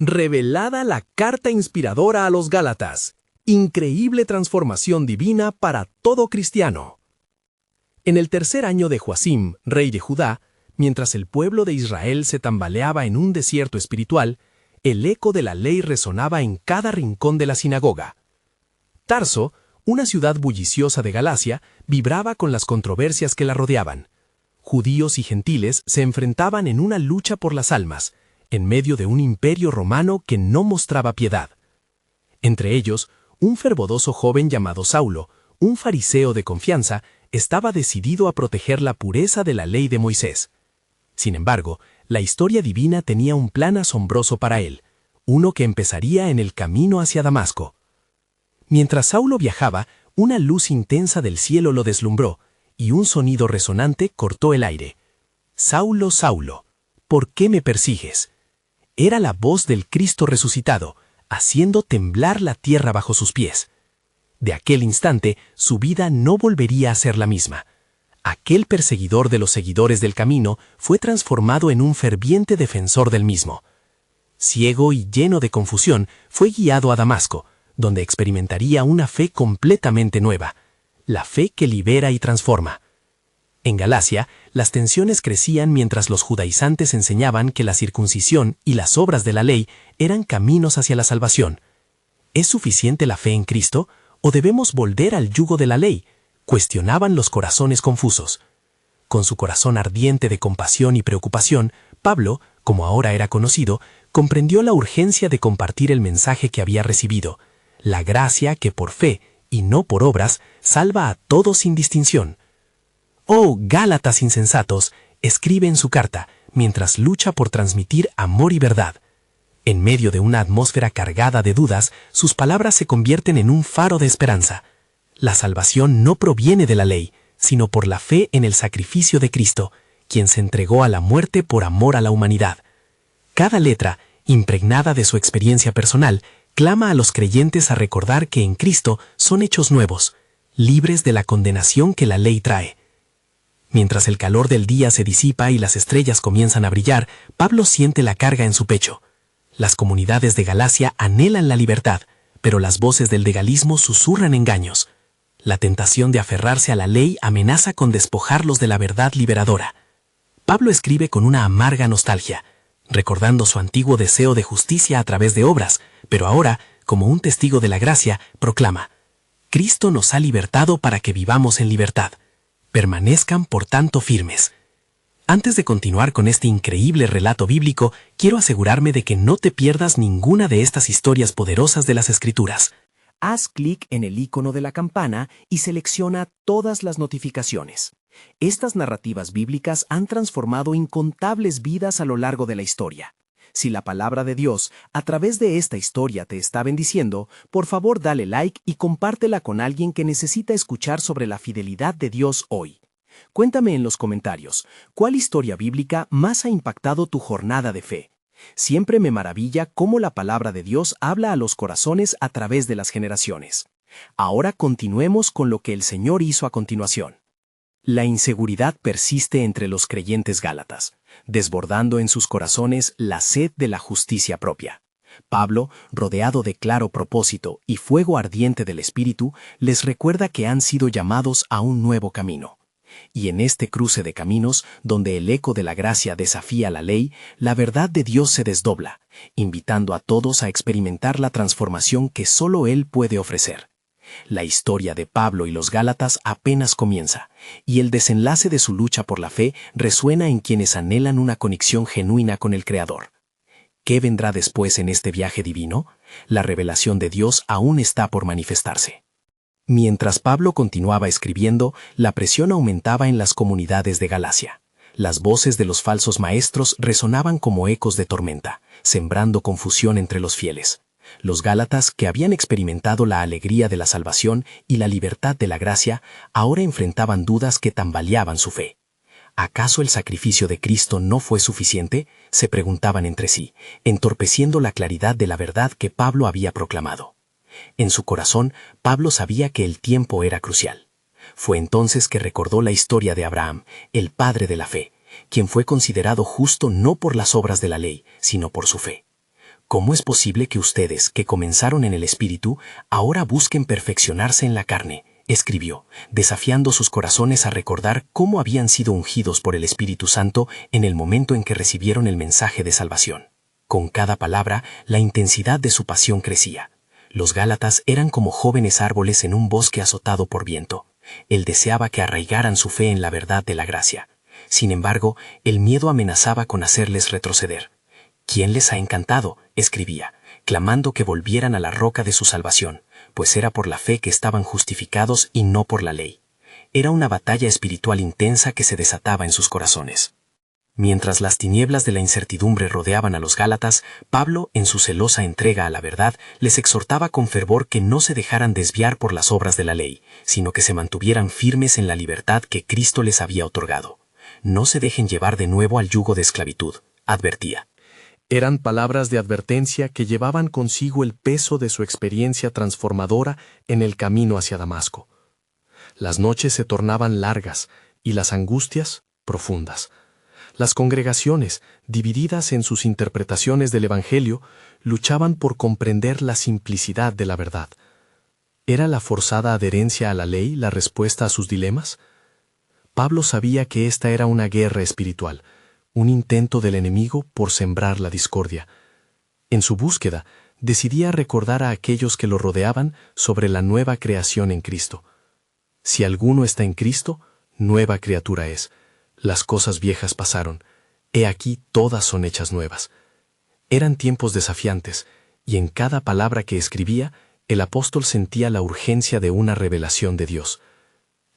Revelada la carta inspiradora a los Gálatas. Increíble transformación divina para todo cristiano. En el tercer año de Joacim, rey de Judá, mientras el pueblo de Israel se tambaleaba en un desierto espiritual, el eco de la ley resonaba en cada rincón de la sinagoga. Tarso, una ciudad bulliciosa de Galacia, vibraba con las controversias que la rodeaban. Judíos y gentiles se enfrentaban en una lucha por las almas, en medio de un imperio romano que no mostraba piedad. Entre ellos, un fervoroso joven llamado Saulo, un fariseo de confianza, estaba decidido a proteger la pureza de la ley de Moisés. Sin embargo, la historia divina tenía un plan asombroso para él, uno que empezaría en el camino hacia Damasco. Mientras Saulo viajaba, una luz intensa del cielo lo deslumbró, y un sonido resonante cortó el aire. «Saulo, Saulo, ¿por qué me persigues?». Era la voz del Cristo resucitado, haciendo temblar la tierra bajo sus pies. De aquel instante, su vida no volvería a ser la misma. Aquel perseguidor de los seguidores del camino fue transformado en un ferviente defensor del mismo. Ciego y lleno de confusión, fue guiado a Damasco, donde experimentaría una fe completamente nueva, la fe que libera y transforma. En Galacia, las tensiones crecían mientras los judaizantes enseñaban que la circuncisión y las obras de la ley eran caminos hacia la salvación. ¿Es suficiente la fe en Cristo o debemos volver al yugo de la ley?, cuestionaban los corazones confusos. Con su corazón ardiente de compasión y preocupación, Pablo, como ahora era conocido, comprendió la urgencia de compartir el mensaje que había recibido, la gracia que por fe, y no por obras, salva a todos sin distinción. «Oh, Gálatas insensatos», escribe en su carta, mientras lucha por transmitir amor y verdad. En medio de una atmósfera cargada de dudas, sus palabras se convierten en un faro de esperanza. La salvación no proviene de la ley, sino por la fe en el sacrificio de Cristo, quien se entregó a la muerte por amor a la humanidad. Cada letra, impregnada de su experiencia personal, clama a los creyentes a recordar que en Cristo son hechos nuevos, libres de la condenación que la ley trae. Mientras el calor del día se disipa y las estrellas comienzan a brillar, Pablo siente la carga en su pecho. Las comunidades de Galacia anhelan la libertad, pero las voces del legalismo susurran engaños. La tentación de aferrarse a la ley amenaza con despojarlos de la verdad liberadora. Pablo escribe con una amarga nostalgia, recordando su antiguo deseo de justicia a través de obras, pero ahora, como un testigo de la gracia, proclama: «Cristo nos ha libertado para que vivamos en libertad. Permanezcan, por tanto, firmes». Antes de continuar con este increíble relato bíblico, quiero asegurarme de que no te pierdas ninguna de estas historias poderosas de las Escrituras. Haz clic en el icono de la campana y selecciona todas las notificaciones. Estas narrativas bíblicas han transformado incontables vidas a lo largo de la historia. Si la palabra de Dios a través de esta historia te está bendiciendo, por favor dale like y compártela con alguien que necesita escuchar sobre la fidelidad de Dios hoy. Cuéntame en los comentarios, ¿cuál historia bíblica más ha impactado tu jornada de fe? Siempre me maravilla cómo la palabra de Dios habla a los corazones a través de las generaciones. Ahora continuemos con lo que el Señor hizo a continuación. La inseguridad persiste entre los creyentes gálatas, desbordando en sus corazones la sed de la justicia propia. Pablo, rodeado de claro propósito y fuego ardiente del Espíritu, les recuerda que han sido llamados a un nuevo camino. Y en este cruce de caminos, donde el eco de la gracia desafía la ley, la verdad de Dios se desdobla, invitando a todos a experimentar la transformación que solo Él puede ofrecer. La historia de Pablo y los Gálatas apenas comienza, y el desenlace de su lucha por la fe resuena en quienes anhelan una conexión genuina con el Creador. ¿Qué vendrá después en este viaje divino? La revelación de Dios aún está por manifestarse. Mientras Pablo continuaba escribiendo, la presión aumentaba en las comunidades de Galacia. Las voces de los falsos maestros resonaban como ecos de tormenta, sembrando confusión entre los fieles. Los Gálatas, que habían experimentado la alegría de la salvación y la libertad de la gracia, ahora enfrentaban dudas que tambaleaban su fe. ¿Acaso el sacrificio de Cristo no fue suficiente?, se preguntaban entre sí, entorpeciendo la claridad de la verdad que Pablo había proclamado. En su corazón, Pablo sabía que el tiempo era crucial. Fue entonces que recordó la historia de Abraham, el padre de la fe, quien fue considerado justo no por las obras de la ley, sino por su fe. ¿Cómo es posible que ustedes, que comenzaron en el Espíritu, ahora busquen perfeccionarse en la carne?, escribió, desafiando sus corazones a recordar cómo habían sido ungidos por el Espíritu Santo en el momento en que recibieron el mensaje de salvación. Con cada palabra, la intensidad de su pasión crecía. Los Gálatas eran como jóvenes árboles en un bosque azotado por viento. Él deseaba que arraigaran su fe en la verdad de la gracia. Sin embargo, el miedo amenazaba con hacerles retroceder. «¿Quién les ha encantado?», escribía, clamando que volvieran a la roca de su salvación, pues era por la fe que estaban justificados y no por la ley. Era una batalla espiritual intensa que se desataba en sus corazones. Mientras las tinieblas de la incertidumbre rodeaban a los Gálatas, Pablo, en su celosa entrega a la verdad, les exhortaba con fervor que no se dejaran desviar por las obras de la ley, sino que se mantuvieran firmes en la libertad que Cristo les había otorgado. No se dejen llevar de nuevo al yugo de esclavitud, advertía. Eran palabras de advertencia que llevaban consigo el peso de su experiencia transformadora en el camino hacia Damasco. Las noches se tornaban largas y las angustias profundas. Las congregaciones, divididas en sus interpretaciones del Evangelio, luchaban por comprender la simplicidad de la verdad. ¿Era la forzada adherencia a la ley la respuesta a sus dilemas? Pablo sabía que esta era una guerra espiritual, un intento del enemigo por sembrar la discordia. En su búsqueda, decidía recordar a aquellos que lo rodeaban sobre la nueva creación en Cristo. Si alguno está en Cristo, nueva criatura es. Las cosas viejas pasaron, he aquí todas son hechas nuevas. Eran tiempos desafiantes, y en cada palabra que escribía, el apóstol sentía la urgencia de una revelación de Dios.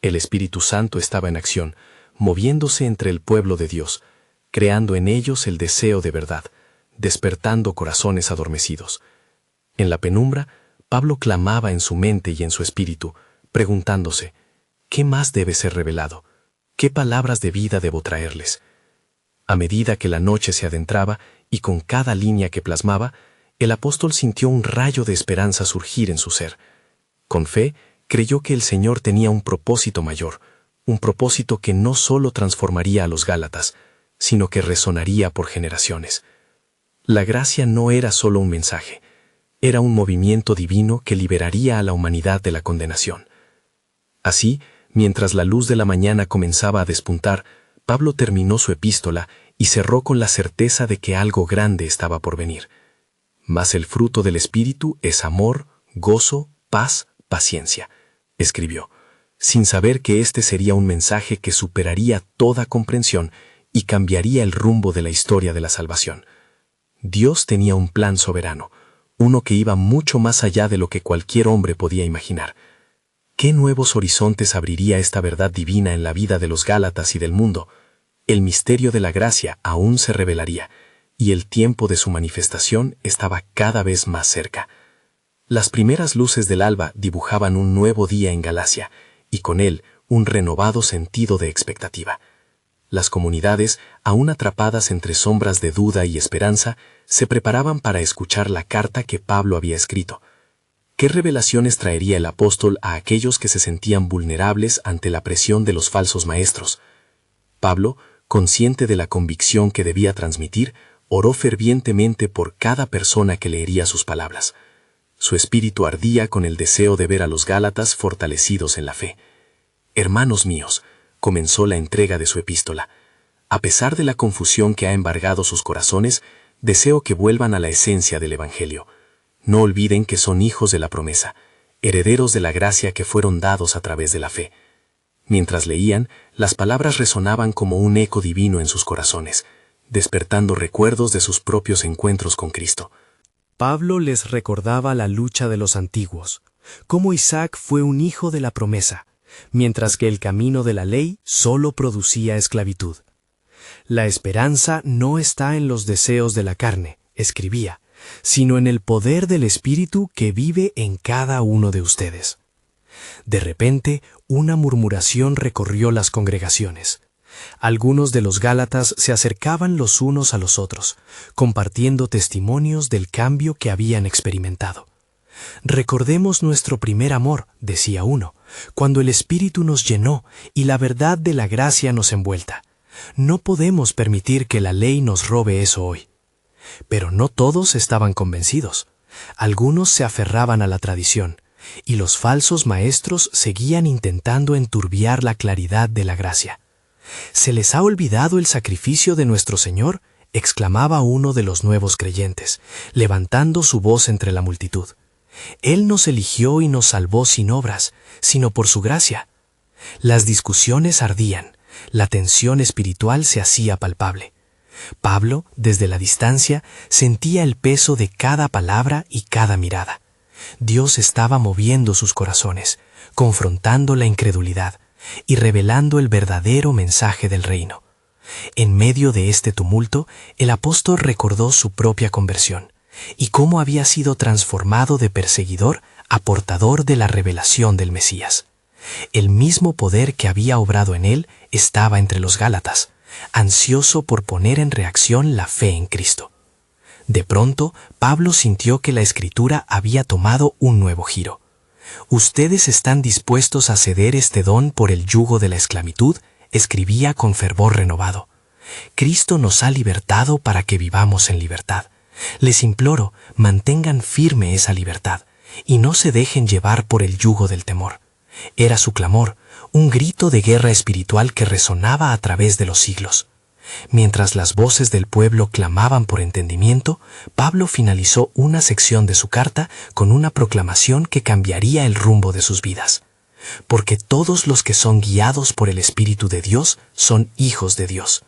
El Espíritu Santo estaba en acción, moviéndose entre el pueblo de Dios, creando en ellos el deseo de verdad, despertando corazones adormecidos. En la penumbra, Pablo clamaba en su mente y en su espíritu, preguntándose, ¿qué más debe ser revelado? ¿Qué palabras de vida debo traerles? A medida que la noche se adentraba y con cada línea que plasmaba, el apóstol sintió un rayo de esperanza surgir en su ser. Con fe, creyó que el Señor tenía un propósito mayor, un propósito que no solo transformaría a los Gálatas, sino que resonaría por generaciones. La gracia no era solo un mensaje, era un movimiento divino que liberaría a la humanidad de la condenación. Así, mientras la luz de la mañana comenzaba a despuntar, Pablo terminó su epístola y cerró con la certeza de que algo grande estaba por venir. Mas el fruto del Espíritu es amor, gozo, paz, paciencia, escribió, sin saber que este sería un mensaje que superaría toda comprensión y cambiaría el rumbo de la historia de la salvación. Dios tenía un plan soberano, uno que iba mucho más allá de lo que cualquier hombre podía imaginar. ¿Qué nuevos horizontes abriría esta verdad divina en la vida de los Gálatas y del mundo? El misterio de la gracia aún se revelaría, y el tiempo de su manifestación estaba cada vez más cerca. Las primeras luces del alba dibujaban un nuevo día en Galacia, y con él un renovado sentido de expectativa. Las comunidades, aún atrapadas entre sombras de duda y esperanza, se preparaban para escuchar la carta que Pablo había escrito. ¿Qué revelaciones traería el apóstol a aquellos que se sentían vulnerables ante la presión de los falsos maestros? Pablo, consciente de la convicción que debía transmitir, oró fervientemente por cada persona que leería sus palabras. Su espíritu ardía con el deseo de ver a los Gálatas fortalecidos en la fe. Hermanos míos, comenzó la entrega de su epístola. A pesar de la confusión que ha embargado sus corazones, deseo que vuelvan a la esencia del Evangelio. No olviden que son hijos de la promesa, herederos de la gracia que fueron dados a través de la fe. Mientras leían, las palabras resonaban como un eco divino en sus corazones, despertando recuerdos de sus propios encuentros con Cristo. Pablo les recordaba la lucha de los antiguos, cómo Isaac fue un hijo de la promesa, mientras que el camino de la ley solo producía esclavitud. La esperanza no está en los deseos de la carne, escribía, sino en el poder del Espíritu que vive en cada uno de ustedes. De repente, una murmuración recorrió las congregaciones. Algunos de los Gálatas se acercaban los unos a los otros, compartiendo testimonios del cambio que habían experimentado. Recordemos nuestro primer amor, decía uno, cuando el Espíritu nos llenó y la verdad de la gracia nos envuelta. No podemos permitir que la ley nos robe eso hoy. Pero no todos estaban convencidos. Algunos se aferraban a la tradición, y los falsos maestros seguían intentando enturbiar la claridad de la gracia. «¿Se les ha olvidado el sacrificio de nuestro Señor?», exclamaba uno de los nuevos creyentes, levantando su voz entre la multitud. «Él nos eligió y nos salvó sin obras, sino por su gracia». Las discusiones ardían, la tensión espiritual se hacía palpable. Pablo, desde la distancia, sentía el peso de cada palabra y cada mirada. Dios estaba moviendo sus corazones, confrontando la incredulidad y revelando el verdadero mensaje del reino. En medio de este tumulto, el apóstol recordó su propia conversión y cómo había sido transformado de perseguidor a portador de la revelación del Mesías. El mismo poder que había obrado en él estaba entre los Gálatas, ansioso por poner en reacción la fe en Cristo. De pronto, Pablo sintió que la Escritura había tomado un nuevo giro. «¿Ustedes están dispuestos a ceder este don por el yugo de la esclavitud?», escribía con fervor renovado. «Cristo nos ha libertado para que vivamos en libertad. Les imploro, mantengan firme esa libertad y no se dejen llevar por el yugo del temor». Era su clamor, un grito de guerra espiritual que resonaba a través de los siglos. Mientras las voces del pueblo clamaban por entendimiento, Pablo finalizó una sección de su carta con una proclamación que cambiaría el rumbo de sus vidas. «Porque todos los que son guiados por el Espíritu de Dios son hijos de Dios.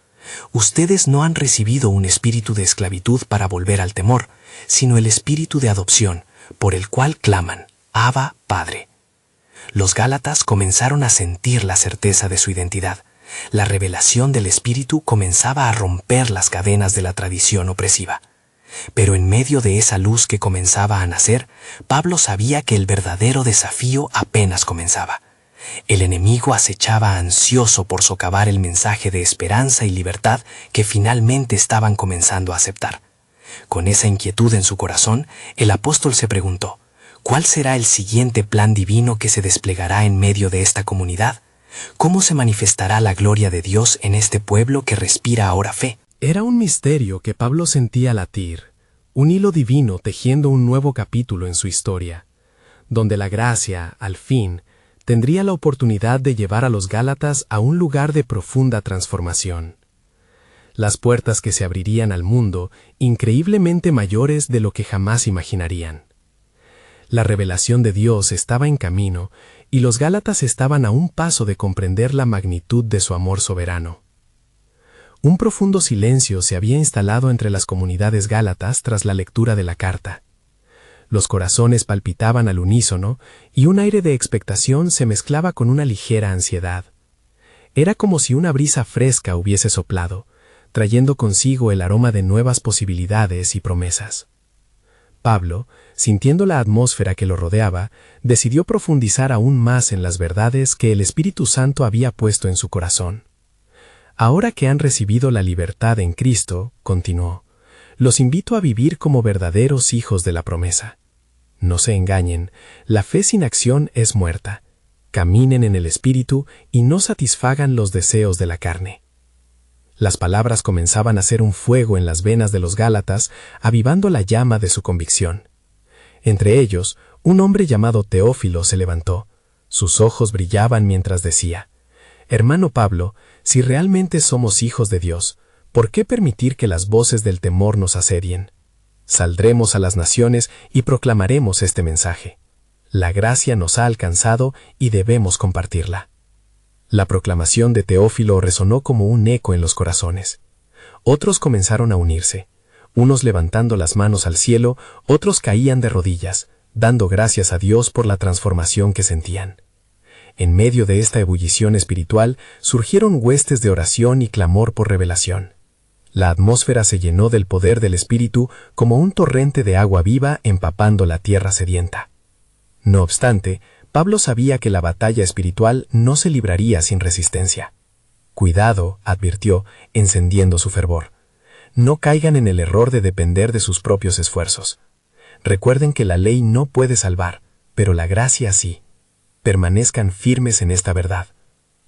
Ustedes no han recibido un espíritu de esclavitud para volver al temor, sino el espíritu de adopción, por el cual claman, Abba, Padre». Los Gálatas comenzaron a sentir la certeza de su identidad. La revelación del Espíritu comenzaba a romper las cadenas de la tradición opresiva. Pero en medio de esa luz que comenzaba a nacer, Pablo sabía que el verdadero desafío apenas comenzaba. El enemigo acechaba ansioso por socavar el mensaje de esperanza y libertad que finalmente estaban comenzando a aceptar. Con esa inquietud en su corazón, el apóstol se preguntó, ¿cuál será el siguiente plan divino que se desplegará en medio de esta comunidad? ¿Cómo se manifestará la gloria de Dios en este pueblo que respira ahora fe? Era un misterio que Pablo sentía latir, un hilo divino tejiendo un nuevo capítulo en su historia, donde la gracia, al fin, tendría la oportunidad de llevar a los Gálatas a un lugar de profunda transformación. Las puertas que se abrirían al mundo, increíblemente mayores de lo que jamás imaginarían. La revelación de Dios estaba en camino y los Gálatas estaban a un paso de comprender la magnitud de su amor soberano. Un profundo silencio se había instalado entre las comunidades gálatas tras la lectura de la carta. Los corazones palpitaban al unísono y un aire de expectación se mezclaba con una ligera ansiedad. Era como si una brisa fresca hubiese soplado, trayendo consigo el aroma de nuevas posibilidades y promesas. Pablo, sintiendo la atmósfera que lo rodeaba, decidió profundizar aún más en las verdades que el Espíritu Santo había puesto en su corazón. Ahora que han recibido la libertad en Cristo, continuó, los invito a vivir como verdaderos hijos de la promesa. No se engañen, la fe sin acción es muerta. Caminen en el Espíritu y no satisfagan los deseos de la carne. Las palabras comenzaban a ser un fuego en las venas de los Gálatas, avivando la llama de su convicción. Entre ellos, un hombre llamado Teófilo se levantó. Sus ojos brillaban mientras decía, «Hermano Pablo, si realmente somos hijos de Dios, ¿por qué permitir que las voces del temor nos asedien? Saldremos a las naciones y proclamaremos este mensaje. La gracia nos ha alcanzado y debemos compartirla». La proclamación de Teófilo resonó como un eco en los corazones. Otros comenzaron a unirse, unos levantando las manos al cielo, otros caían de rodillas, dando gracias a Dios por la transformación que sentían. En medio de esta ebullición espiritual surgieron huestes de oración y clamor por revelación. La atmósfera se llenó del poder del Espíritu como un torrente de agua viva empapando la tierra sedienta. No obstante, Pablo sabía que la batalla espiritual no se libraría sin resistencia. «Cuidado», advirtió, encendiendo su fervor. «No caigan en el error de depender de sus propios esfuerzos. Recuerden que la ley no puede salvar, pero la gracia sí. Permanezcan firmes en esta verdad.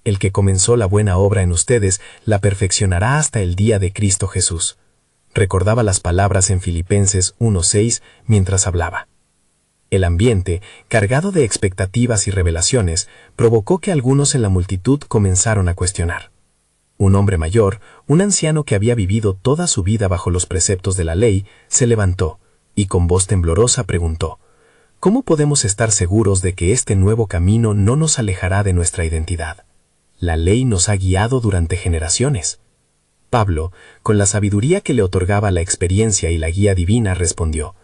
El que comenzó la buena obra en ustedes la perfeccionará hasta el día de Cristo Jesús. Recordaba las palabras en Filipenses 1:6 mientras hablaba. El ambiente, cargado de expectativas y revelaciones, provocó que algunos en la multitud comenzaron a cuestionar. Un hombre mayor, un anciano que había vivido toda su vida bajo los preceptos de la ley, se levantó y con voz temblorosa preguntó: ¿Cómo podemos estar seguros de que este nuevo camino no nos alejará de nuestra identidad? La ley nos ha guiado durante generaciones. Pablo, con la sabiduría que le otorgaba la experiencia y la guía divina, respondió: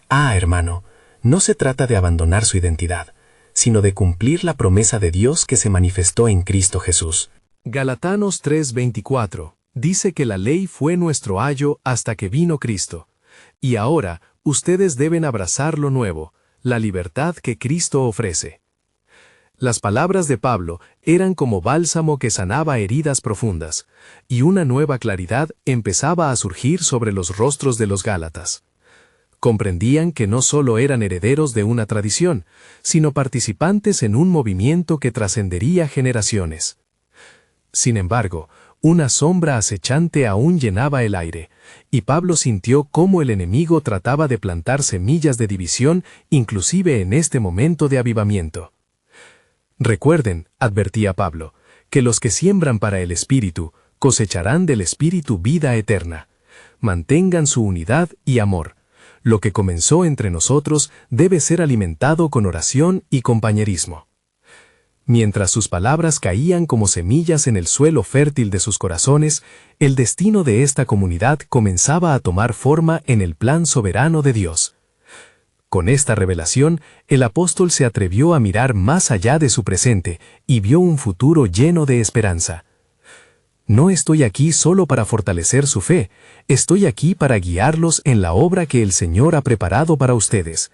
hermano, no se trata de abandonar su identidad, sino de cumplir la promesa de Dios que se manifestó en Cristo Jesús. Galatanos 3:24 dice que la ley fue nuestro ayo hasta que vino Cristo. Y ahora, ustedes deben abrazar lo nuevo, la libertad que Cristo ofrece. Las palabras de Pablo eran como bálsamo que sanaba heridas profundas, y una nueva claridad empezaba a surgir sobre los rostros de los Gálatas. Comprendían que no solo eran herederos de una tradición, sino participantes en un movimiento que trascendería generaciones. Sin embargo, una sombra acechante aún llenaba el aire, y Pablo sintió cómo el enemigo trataba de plantar semillas de división inclusive en este momento de avivamiento. Recuerden, advertía Pablo, que los que siembran para el Espíritu cosecharán del Espíritu vida eterna. Mantengan su unidad y amor. Lo que comenzó entre nosotros debe ser alimentado con oración y compañerismo. Mientras sus palabras caían como semillas en el suelo fértil de sus corazones, el destino de esta comunidad comenzaba a tomar forma en el plan soberano de Dios. Con esta revelación, el apóstol se atrevió a mirar más allá de su presente y vio un futuro lleno de esperanza. No estoy aquí solo para fortalecer su fe, estoy aquí para guiarlos en la obra que el Señor ha preparado para ustedes.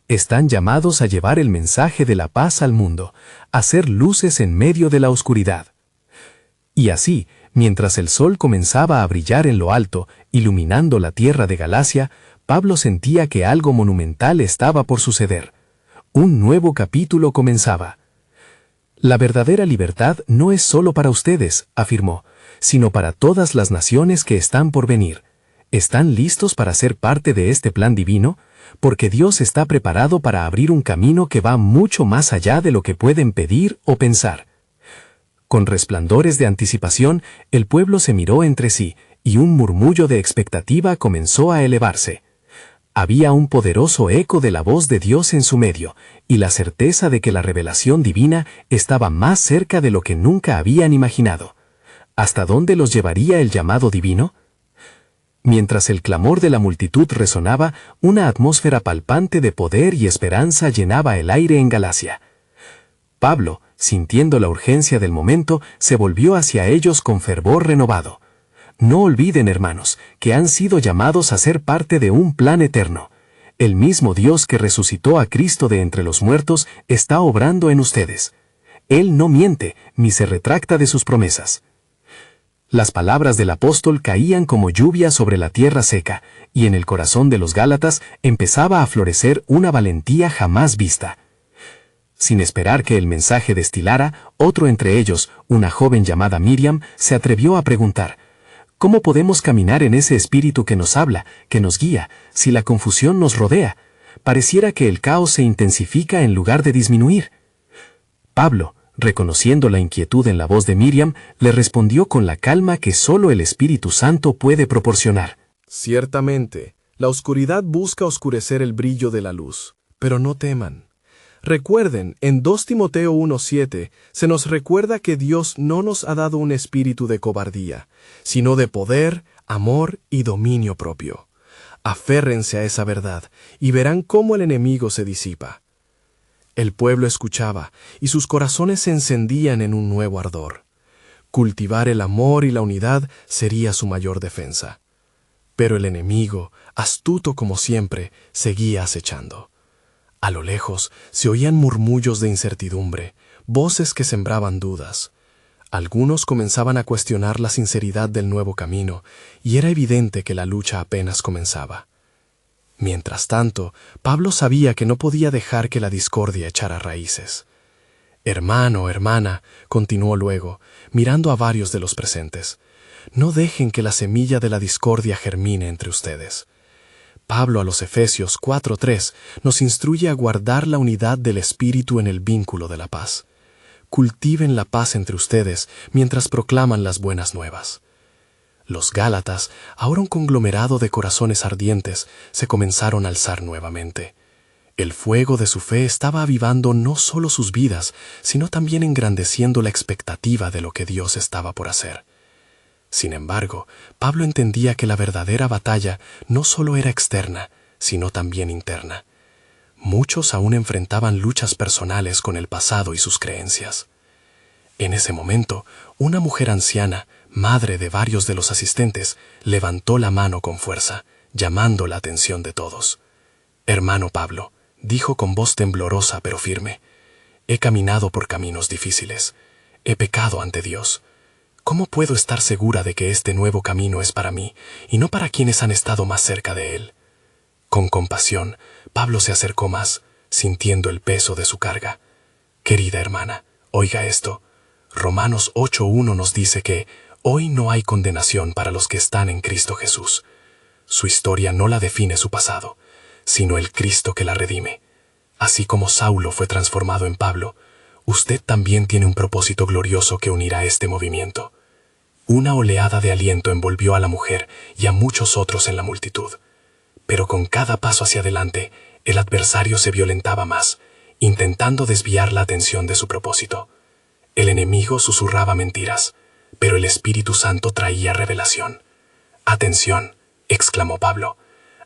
Están llamados a llevar el mensaje de la paz al mundo, a ser luces en medio de la oscuridad. Y así, mientras el sol comenzaba a brillar en lo alto, iluminando la tierra de Galacia, Pablo sentía que algo monumental estaba por suceder. Un nuevo capítulo comenzaba. La verdadera libertad no es solo para ustedes, afirmó, sino para todas las naciones que están por venir. ¿Están listos para ser parte de este plan divino? Porque Dios está preparado para abrir un camino que va mucho más allá de lo que pueden pedir o pensar. Con resplandores de anticipación, el pueblo se miró entre sí, y un murmullo de expectativa comenzó a elevarse. Había un poderoso eco de la voz de Dios en su medio, y la certeza de que la revelación divina estaba más cerca de lo que nunca habían imaginado. ¿Hasta dónde los llevaría el llamado divino? Mientras el clamor de la multitud resonaba, una atmósfera palpante de poder y esperanza llenaba el aire en Galacia. Pablo, sintiendo la urgencia del momento, se volvió hacia ellos con fervor renovado. No olviden, hermanos, que han sido llamados a ser parte de un plan eterno. El mismo Dios que resucitó a Cristo de entre los muertos está obrando en ustedes. Él no miente ni se retracta de sus promesas. Las palabras del apóstol caían como lluvia sobre la tierra seca, y en el corazón de los Gálatas empezaba a florecer una valentía jamás vista. Sin esperar que el mensaje destilara, otro entre ellos, una joven llamada Miriam, se atrevió a preguntar: ¿cómo podemos caminar en ese espíritu que nos habla, que nos guía, si la confusión nos rodea? Pareciera que el caos se intensifica en lugar de disminuir. Pablo, reconociendo la inquietud en la voz de Miriam, le respondió con la calma que solo el Espíritu Santo puede proporcionar. Ciertamente, la oscuridad busca oscurecer el brillo de la luz, pero no teman. Recuerden, en 2 Timoteo 1:7 se nos recuerda que Dios no nos ha dado un espíritu de cobardía, sino de poder, amor y dominio propio. Aférrense a esa verdad y verán cómo el enemigo se disipa. El pueblo escuchaba y sus corazones se encendían en un nuevo ardor. Cultivar el amor y la unidad sería su mayor defensa. Pero el enemigo, astuto como siempre, seguía acechando. A lo lejos se oían murmullos de incertidumbre, voces que sembraban dudas. Algunos comenzaban a cuestionar la sinceridad del nuevo camino, y era evidente que la lucha apenas comenzaba. Mientras tanto, Pablo sabía que no podía dejar que la discordia echara raíces. «Hermano, hermana», continuó luego, mirando a varios de los presentes, no dejen que la semilla de la discordia germine entre ustedes. Pablo a los Efesios 4:3 nos instruye a guardar la unidad del espíritu en el vínculo de la paz. Cultiven la paz entre ustedes mientras proclaman las buenas nuevas. Los Gálatas, ahora un conglomerado de corazones ardientes, se comenzaron a alzar nuevamente. El fuego de su fe estaba avivando no solo sus vidas, sino también engrandeciendo la expectativa de lo que Dios estaba por hacer. Sin embargo, Pablo entendía que la verdadera batalla no solo era externa, sino también interna. Muchos aún enfrentaban luchas personales con el pasado y sus creencias. En ese momento, una mujer anciana, madre de varios de los asistentes, levantó la mano con fuerza, llamando la atención de todos. «Hermano Pablo», dijo con voz temblorosa pero firme, «he caminado por caminos difíciles. He pecado ante Dios. ¿Cómo puedo estar segura de que este nuevo camino es para mí y no para quienes han estado más cerca de él?» Con compasión, Pablo se acercó más, sintiendo el peso de su carga. «Querida hermana, oiga esto. Romanos 8:1 nos dice que hoy no hay condenación para los que están en Cristo Jesús. Su historia no la define su pasado, sino el Cristo que la redime. Así como Saulo fue transformado en Pablo, usted también tiene un propósito glorioso que unirá este movimiento». Una oleada de aliento envolvió a la mujer y a muchos otros en la multitud. Pero con cada paso hacia adelante, el adversario se violentaba más, intentando desviar la atención de su propósito. El enemigo susurraba mentiras, pero el Espíritu Santo traía revelación. «Atención», exclamó Pablo,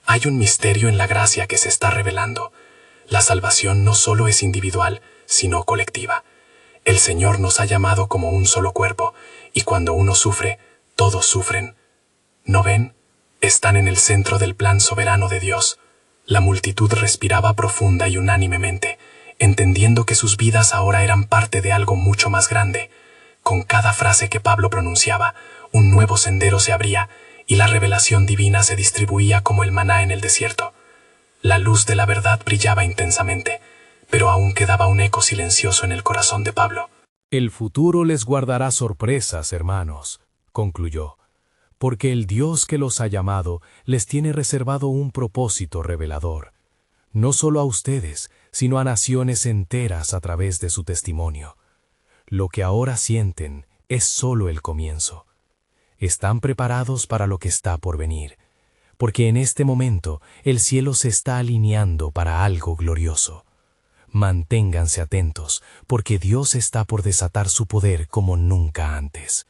«hay un misterio en la gracia que se está revelando. La salvación no solo es individual, sino colectiva. El Señor nos ha llamado como un solo cuerpo, y cuando uno sufre, todos sufren. ¿No ven? Están en el centro del plan soberano de Dios». La multitud respiraba profunda y unánimemente, entendiendo que sus vidas ahora eran parte de algo mucho más grande. Con cada frase que Pablo pronunciaba, un nuevo sendero se abría, y la revelación divina se distribuía como el maná en el desierto. La luz de la verdad brillaba intensamente, pero aún quedaba un eco silencioso en el corazón de Pablo. «El futuro les guardará sorpresas, hermanos», concluyó, «porque el Dios que los ha llamado les tiene reservado un propósito revelador, no solo a ustedes, sino a naciones enteras a través de su testimonio. Lo que ahora sienten es solo el comienzo. Están preparados para lo que está por venir, porque en este momento el cielo se está alineando para algo glorioso. Manténganse atentos, porque Dios está por desatar su poder como nunca antes».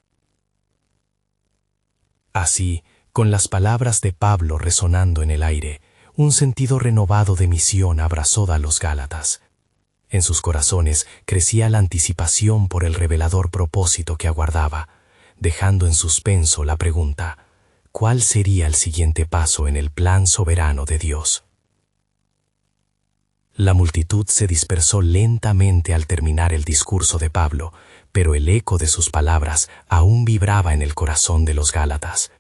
Así, con las palabras de Pablo resonando en el aire, un sentido renovado de misión abrazó a los Gálatas. En sus corazones crecía la anticipación por el revelador propósito que aguardaba, dejando en suspenso la pregunta: ¿cuál sería el siguiente paso en el plan soberano de Dios? La multitud se dispersó lentamente al terminar el discurso de Pablo, pero el eco de sus palabras aún vibraba en el corazón de los Gálatas.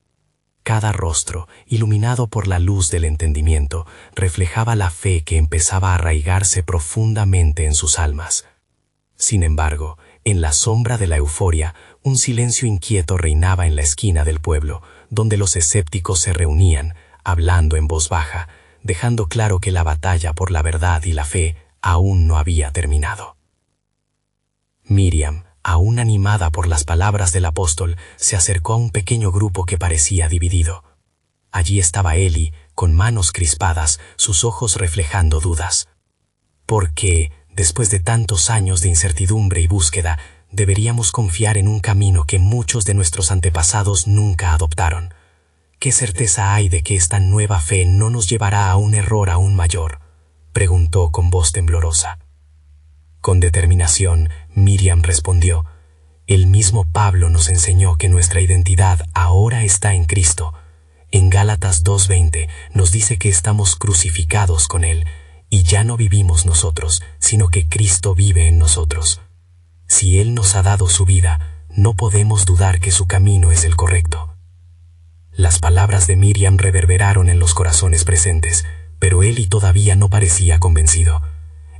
Cada rostro, iluminado por la luz del entendimiento, reflejaba la fe que empezaba a arraigarse profundamente en sus almas. Sin embargo, en la sombra de la euforia, un silencio inquieto reinaba en la esquina del pueblo, donde los escépticos se reunían, hablando en voz baja, dejando claro que la batalla por la verdad y la fe aún no había terminado. Miriam, aún animada por las palabras del apóstol, se acercó a un pequeño grupo que parecía dividido. Allí estaba Eli, con manos crispadas, sus ojos reflejando dudas. ¿Por qué, después de tantos años de incertidumbre y búsqueda, deberíamos confiar en un camino que muchos de nuestros antepasados nunca adoptaron? ¿Qué certeza hay de que esta nueva fe no nos llevará a un error aún mayor?, preguntó con voz temblorosa. Con determinación, Miriam respondió: «El mismo Pablo nos enseñó que nuestra identidad ahora está en Cristo. En Gálatas 2:20 nos dice que estamos crucificados con Él, y ya no vivimos nosotros, sino que Cristo vive en nosotros. Si Él nos ha dado su vida, no podemos dudar que su camino es el correcto». Las palabras de Miriam reverberaron en los corazones presentes, pero Eli todavía no parecía convencido.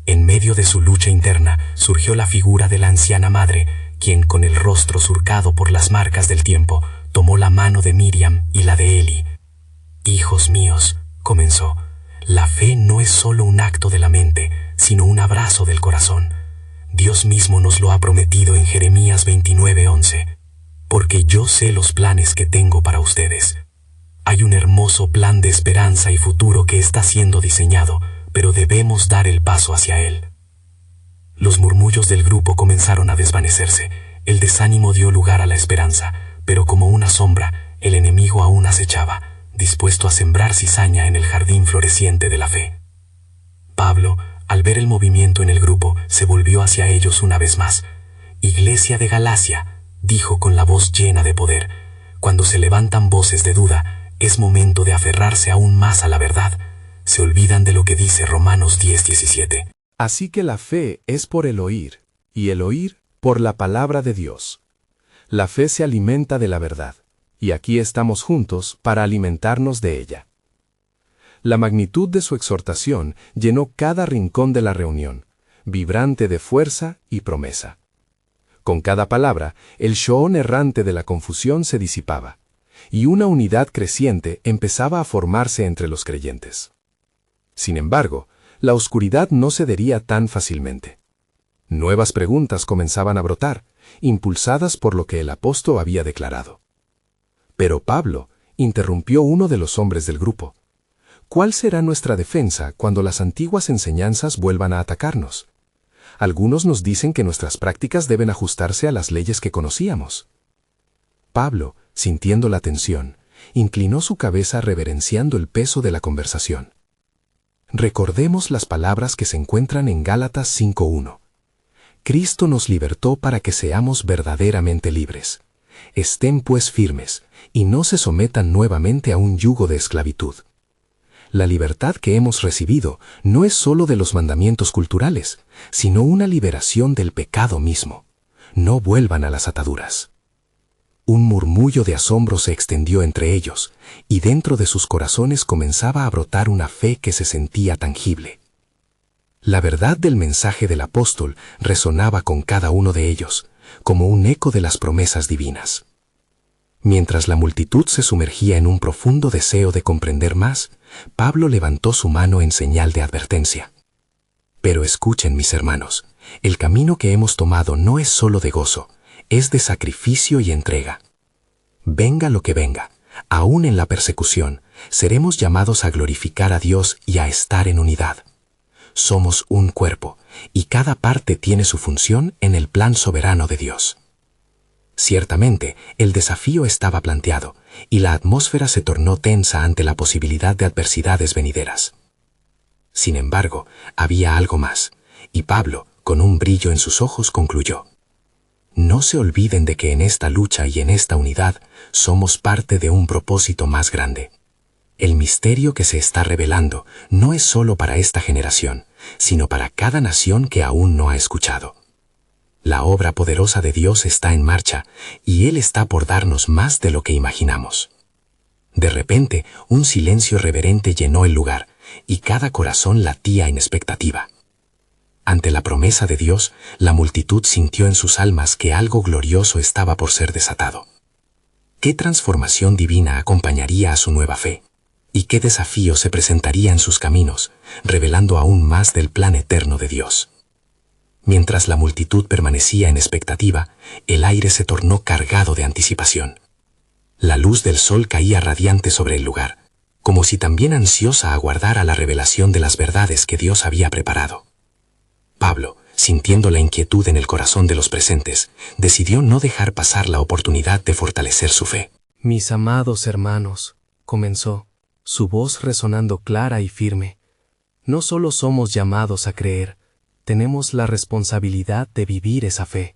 En medio de su lucha interna surgió la figura de la anciana madre, quien, con el rostro surcado por las marcas del tiempo, tomó la mano de Miriam y la de Eli. «Hijos míos», comenzó, «la fe no es solo un acto de la mente, sino un abrazo del corazón. Dios mismo nos lo ha prometido en Jeremías 29:11. Porque yo sé los planes que tengo para ustedes. Hay un hermoso plan de esperanza y futuro que está siendo diseñado, pero debemos dar el paso hacia él». Los murmullos del grupo comenzaron a desvanecerse. El desánimo dio lugar a la esperanza, pero como una sombra, el enemigo aún acechaba, dispuesto a sembrar cizaña en el jardín floreciente de la fe. Pablo, al ver el movimiento en el grupo, se volvió hacia ellos una vez más. «Iglesia de Galacia», dijo con la voz llena de poder, «cuando se levantan voces de duda, es momento de aferrarse aún más a la verdad. Se olvidan de lo que dice Romanos 10:17. Así que la fe es por el oír, y el oír por la palabra de Dios. La fe se alimenta de la verdad, y aquí estamos juntos para alimentarnos de ella. La magnitud de su exhortación llenó cada rincón de la reunión, vibrante de fuerza y promesa. Con cada palabra, el shoón errante de la confusión se disipaba, y una unidad creciente empezaba a formarse entre los creyentes. Sin embargo, la oscuridad no cedería tan fácilmente. Nuevas preguntas comenzaban a brotar, impulsadas por lo que el apóstol había declarado. Pero Pablo interrumpió uno de los hombres del grupo. ¿Cuál será nuestra defensa cuando las antiguas enseñanzas vuelvan a atacarnos? Algunos nos dicen que nuestras prácticas deben ajustarse a las leyes que conocíamos. Pablo, sintiendo la tensión, inclinó su cabeza reverenciando el peso de la conversación. Recordemos las palabras que se encuentran en Gálatas 5:1. Cristo nos libertó para que seamos verdaderamente libres. Estén pues firmes, y no se sometan nuevamente a un yugo de esclavitud. La libertad que hemos recibido no es solo de los mandamientos culturales, sino una liberación del pecado mismo. No vuelvan a las ataduras. Un murmullo de asombro se extendió entre ellos, y dentro de sus corazones comenzaba a brotar una fe que se sentía tangible. La verdad del mensaje del apóstol resonaba con cada uno de ellos, como un eco de las promesas divinas. Mientras la multitud se sumergía en un profundo deseo de comprender más, Pablo levantó su mano en señal de advertencia. Pero escuchen, mis hermanos, el camino que hemos tomado no es solo de gozo, es de sacrificio y entrega. Venga lo que venga, aún en la persecución, seremos llamados a glorificar a Dios y a estar en unidad. Somos un cuerpo, y cada parte tiene su función en el plan soberano de Dios. Ciertamente, el desafío estaba planteado, y la atmósfera se tornó tensa ante la posibilidad de adversidades venideras. Sin embargo, había algo más, y Pablo, con un brillo en sus ojos, concluyó: «No se olviden de que en esta lucha y en esta unidad somos parte de un propósito más grande. El misterio que se está revelando no es solo para esta generación, sino para cada nación que aún no ha escuchado. La obra poderosa de Dios está en marcha, y Él está por darnos más de lo que imaginamos». De repente, un silencio reverente llenó el lugar, y cada corazón latía en expectativa. Ante la promesa de Dios, la multitud sintió en sus almas que algo glorioso estaba por ser desatado. ¿Qué transformación divina acompañaría a su nueva fe? ¿Y qué desafío se presentaría en sus caminos, revelando aún más del plan eterno de Dios? Mientras la multitud permanecía en expectativa, el aire se tornó cargado de anticipación. La luz del sol caía radiante sobre el lugar, como si también ansiosa aguardara la revelación de las verdades que Dios había preparado. Pablo, sintiendo la inquietud en el corazón de los presentes, decidió no dejar pasar la oportunidad de fortalecer su fe. «Mis amados hermanos», comenzó, su voz resonando clara y firme, «no solo somos llamados a creer, tenemos la responsabilidad de vivir esa fe.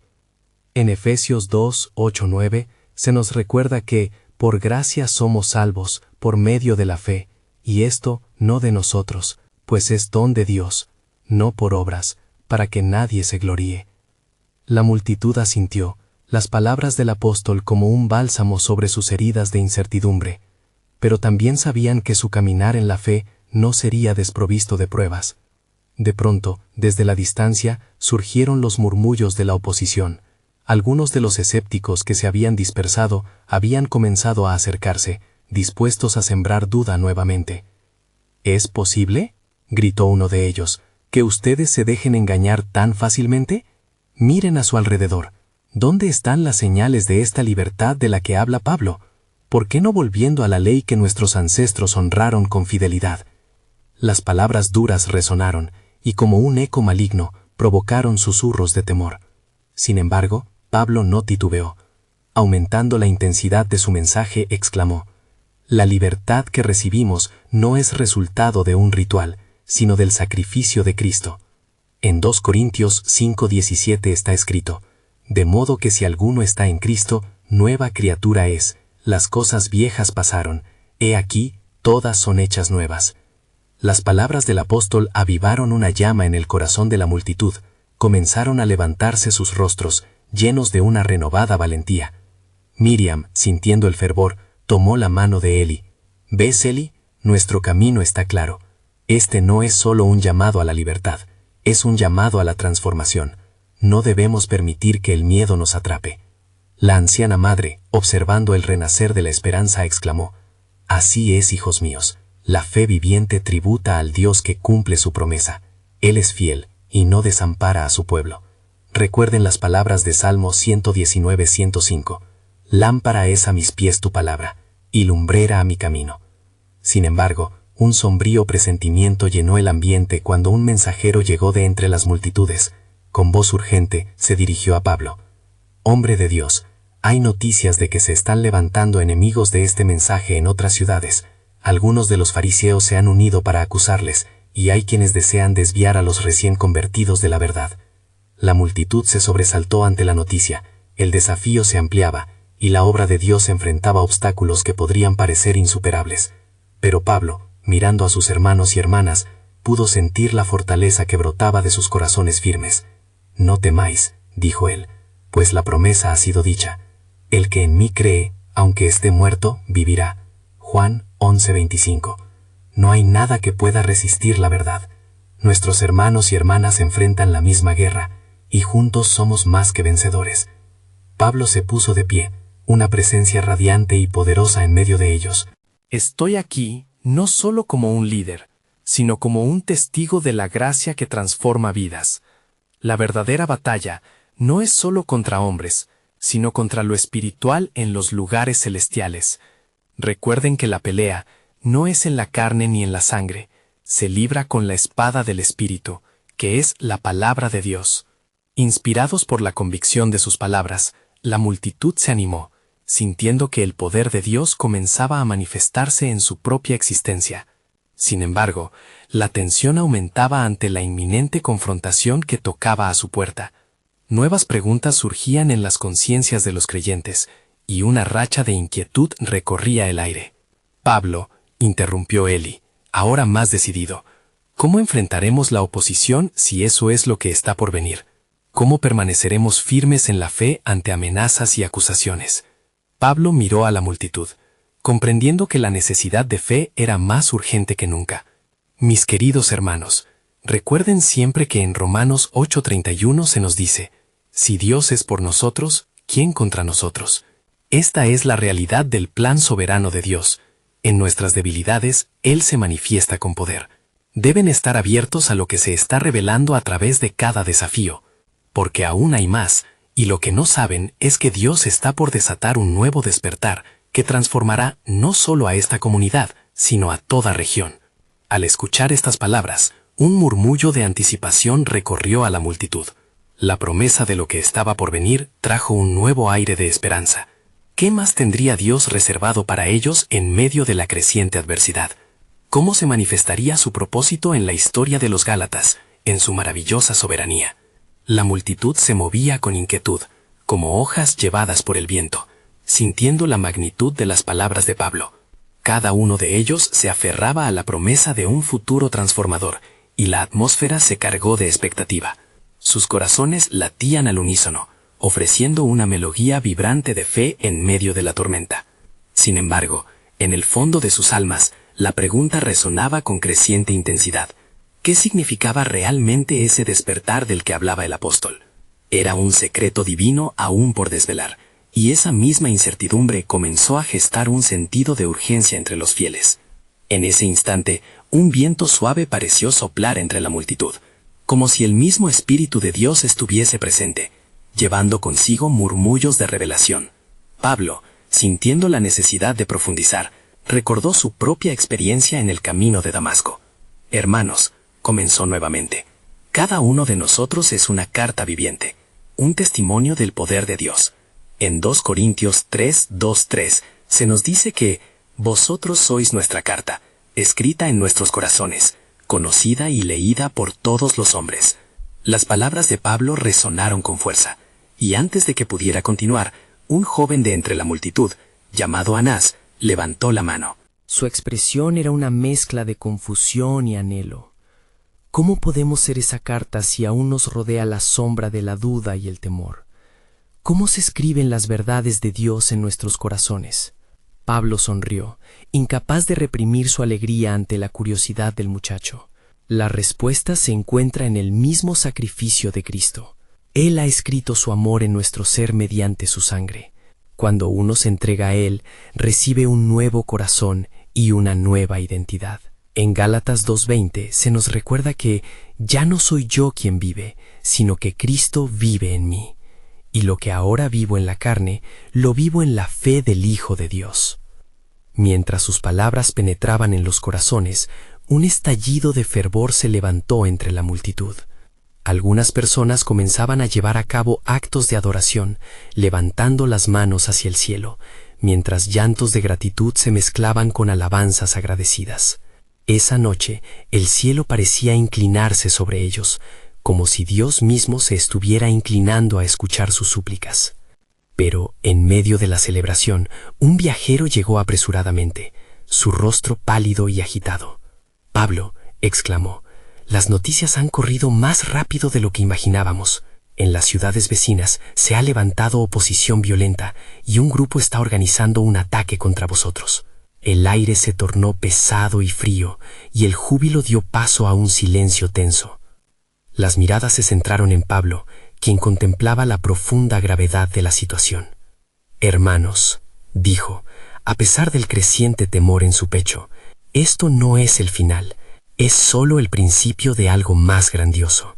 En Efesios 2:8-9 se nos recuerda que, por gracia somos salvos, por medio de la fe, y esto no de nosotros, pues es don de Dios, no por obras, para que nadie se gloríe». La multitud asintió, las palabras del apóstol como un bálsamo sobre sus heridas de incertidumbre, pero también sabían que su caminar en la fe no sería desprovisto de pruebas. De pronto, desde la distancia, surgieron los murmullos de la oposición. Algunos de los escépticos que se habían dispersado habían comenzado a acercarse, dispuestos a sembrar duda nuevamente. ¿Es posible?, gritó uno de ellos, ¿que ustedes se dejen engañar tan fácilmente? Miren a su alrededor. ¿Dónde están las señales de esta libertad de la que habla Pablo? ¿Por qué no volviendo a la ley que nuestros ancestros honraron con fidelidad? Las palabras duras resonaron, y como un eco maligno, provocaron susurros de temor. Sin embargo, Pablo no titubeó. Aumentando la intensidad de su mensaje, exclamó: «La libertad que recibimos no es resultado de un ritual, sino del sacrificio de Cristo». En 2 Corintios 5:17 está escrito: «De modo que si alguno está en Cristo, nueva criatura es, las cosas viejas pasaron, he aquí, todas son hechas nuevas». Las palabras del apóstol avivaron una llama en el corazón de la multitud, comenzaron a levantarse sus rostros, llenos de una renovada valentía. Miriam, sintiendo el fervor, tomó la mano de Eli. «¿Ves, Eli? Nuestro camino está claro. Este no es solo un llamado a la libertad, es un llamado a la transformación. No debemos permitir que el miedo nos atrape». La anciana madre, observando el renacer de la esperanza, exclamó: «Así es, hijos míos, la fe viviente tributa al Dios que cumple su promesa. Él es fiel y no desampara a su pueblo». Recuerden las palabras de Salmo 119:105. «Lámpara es a mis pies tu palabra, y lumbrera a mi camino». Sin embargo, un sombrío presentimiento llenó el ambiente cuando un mensajero llegó de entre las multitudes. Con voz urgente, se dirigió a Pablo: «Hombre de Dios, hay noticias de que se están levantando enemigos de este mensaje en otras ciudades. Algunos de los fariseos se han unido para acusarles, y hay quienes desean desviar a los recién convertidos de la verdad». La multitud se sobresaltó ante la noticia, el desafío se ampliaba, y la obra de Dios enfrentaba obstáculos que podrían parecer insuperables. Pero Pablo, mirando a sus hermanos y hermanas, pudo sentir la fortaleza que brotaba de sus corazones firmes. «No temáis», dijo él, «pues la promesa ha sido dicha. El que en mí cree, aunque esté muerto, vivirá». Juan 11:25. No hay nada que pueda resistir la verdad. Nuestros hermanos y hermanas enfrentan la misma guerra, y juntos somos más que vencedores. Pablo se puso de pie, una presencia radiante y poderosa en medio de ellos. Estoy aquí no solo como un líder, sino como un testigo de la gracia que transforma vidas. La verdadera batalla no es solo contra hombres, sino contra lo espiritual en los lugares celestiales. Recuerden que la pelea no es en la carne ni en la sangre, se libra con la espada del Espíritu, que es la palabra de Dios. Inspirados por la convicción de sus palabras, la multitud se animó, sintiendo que el poder de Dios comenzaba a manifestarse en su propia existencia. Sin embargo, la tensión aumentaba ante la inminente confrontación que tocaba a su puerta. Nuevas preguntas surgían en las conciencias de los creyentes, y una racha de inquietud recorría el aire. «Pablo», interrumpió Eli, ahora más decidido, «¿cómo enfrentaremos la oposición si eso es lo que está por venir? ¿Cómo permaneceremos firmes en la fe ante amenazas y acusaciones?» Pablo miró a la multitud, comprendiendo que la necesidad de fe era más urgente que nunca. «Mis queridos hermanos, recuerden siempre que en Romanos 8:31 se nos dice: si Dios es por nosotros, ¿quién contra nosotros? Esta es la realidad del plan soberano de Dios. En nuestras debilidades, Él se manifiesta con poder. Deben estar abiertos a lo que se está revelando a través de cada desafío, porque aún hay más, y lo que no saben es que Dios está por desatar un nuevo despertar que transformará no solo a esta comunidad, sino a toda región. Al escuchar estas palabras, un murmullo de anticipación recorrió a la multitud. La promesa de lo que estaba por venir trajo un nuevo aire de esperanza. ¿Qué más tendría Dios reservado para ellos en medio de la creciente adversidad? ¿Cómo se manifestaría su propósito en la historia de los Gálatas, en su maravillosa soberanía? La multitud se movía con inquietud, como hojas llevadas por el viento, sintiendo la magnitud de las palabras de Pablo. Cada uno de ellos se aferraba a la promesa de un futuro transformador, y la atmósfera se cargó de expectativa. Sus corazones latían al unísono, ofreciendo una melodía vibrante de fe en medio de la tormenta. Sin embargo, en el fondo de sus almas, la pregunta resonaba con creciente intensidad. ¿Qué significaba realmente ese despertar del que hablaba el apóstol? Era un secreto divino aún por desvelar, y esa misma incertidumbre comenzó a gestar un sentido de urgencia entre los fieles. En ese instante, un viento suave pareció soplar entre la multitud, como si el mismo Espíritu de Dios estuviese presente, llevando consigo murmullos de revelación. Pablo, sintiendo la necesidad de profundizar, recordó su propia experiencia en el camino de Damasco. Hermanos, comenzó nuevamente, cada uno de nosotros es una carta viviente, un testimonio del poder de Dios. En 2 Corintios 3:2-3 se nos dice que vosotros sois nuestra carta, escrita en nuestros corazones, conocida y leída por todos los hombres. Las palabras de Pablo resonaron con fuerza, y antes de que pudiera continuar, un joven de entre la multitud, llamado Anás, levantó la mano. Su expresión era una mezcla de confusión y anhelo. ¿Cómo podemos ser esa carta si aún nos rodea la sombra de la duda y el temor? ¿Cómo se escriben las verdades de Dios en nuestros corazones? Pablo sonrió, incapaz de reprimir su alegría ante la curiosidad del muchacho. La respuesta se encuentra en el mismo sacrificio de Cristo. Él ha escrito su amor en nuestro ser mediante su sangre. Cuando uno se entrega a Él, recibe un nuevo corazón y una nueva identidad. En Gálatas 2:20 se nos recuerda que ya no soy yo quien vive, sino que Cristo vive en mí. Y lo que ahora vivo en la carne, lo vivo en la fe del Hijo de Dios. Mientras sus palabras penetraban en los corazones, un estallido de fervor se levantó entre la multitud. Algunas personas comenzaban a llevar a cabo actos de adoración, levantando las manos hacia el cielo, mientras llantos de gratitud se mezclaban con alabanzas agradecidas. Esa noche, el cielo parecía inclinarse sobre ellos, como si Dios mismo se estuviera inclinando a escuchar sus súplicas. Pero, en medio de la celebración, un viajero llegó apresuradamente, su rostro pálido y agitado. «Pablo», exclamó, «las noticias han corrido más rápido de lo que imaginábamos. En las ciudades vecinas se ha levantado oposición violenta y un grupo está organizando un ataque contra vosotros». El aire se tornó pesado y frío, y el júbilo dio paso a un silencio tenso. Las miradas se centraron en Pablo, quien contemplaba la profunda gravedad de la situación. «Hermanos», dijo, a pesar del creciente temor en su pecho, «esto no es el final, es solo el principio de algo más grandioso.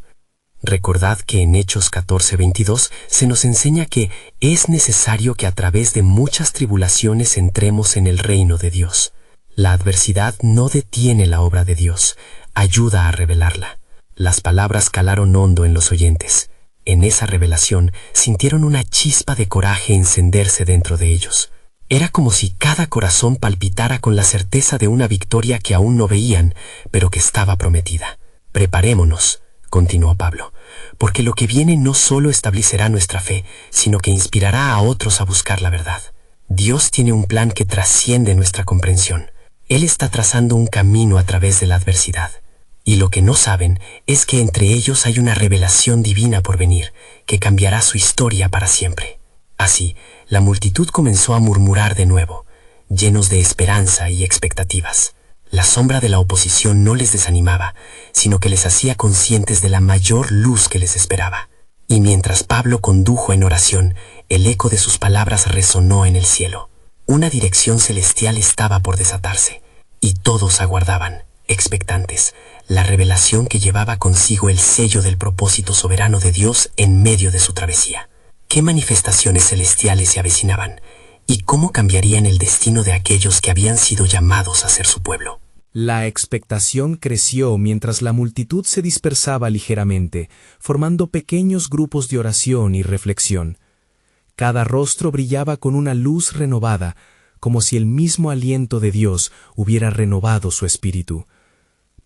Recordad que en Hechos 14:22 se nos enseña que es necesario que a través de muchas tribulaciones entremos en el reino de Dios. La adversidad no detiene la obra de Dios, ayuda a revelarla». Las palabras calaron hondo en los oyentes. En esa revelación sintieron una chispa de coraje encenderse dentro de ellos. Era como si cada corazón palpitara con la certeza de una victoria que aún no veían, pero que estaba prometida. «Preparémonos», continuó Pablo, «porque lo que viene no solo establecerá nuestra fe, sino que inspirará a otros a buscar la verdad. Dios tiene un plan que trasciende nuestra comprensión. Él está trazando un camino a través de la adversidad. Y lo que no saben es que entre ellos hay una revelación divina por venir, que cambiará su historia para siempre». Así, la multitud comenzó a murmurar de nuevo, llenos de esperanza y expectativas. La sombra de la oposición no les desanimaba, sino que les hacía conscientes de la mayor luz que les esperaba. Y mientras Pablo condujo en oración, el eco de sus palabras resonó en el cielo. Una dirección celestial estaba por desatarse, y todos aguardaban, expectantes, la revelación que llevaba consigo el sello del propósito soberano de Dios en medio de su travesía. ¿Qué manifestaciones celestiales se avecinaban? ¿Y cómo cambiarían el destino de aquellos que habían sido llamados a ser su pueblo? La expectación creció mientras la multitud se dispersaba ligeramente, formando pequeños grupos de oración y reflexión. Cada rostro brillaba con una luz renovada, como si el mismo aliento de Dios hubiera renovado su espíritu.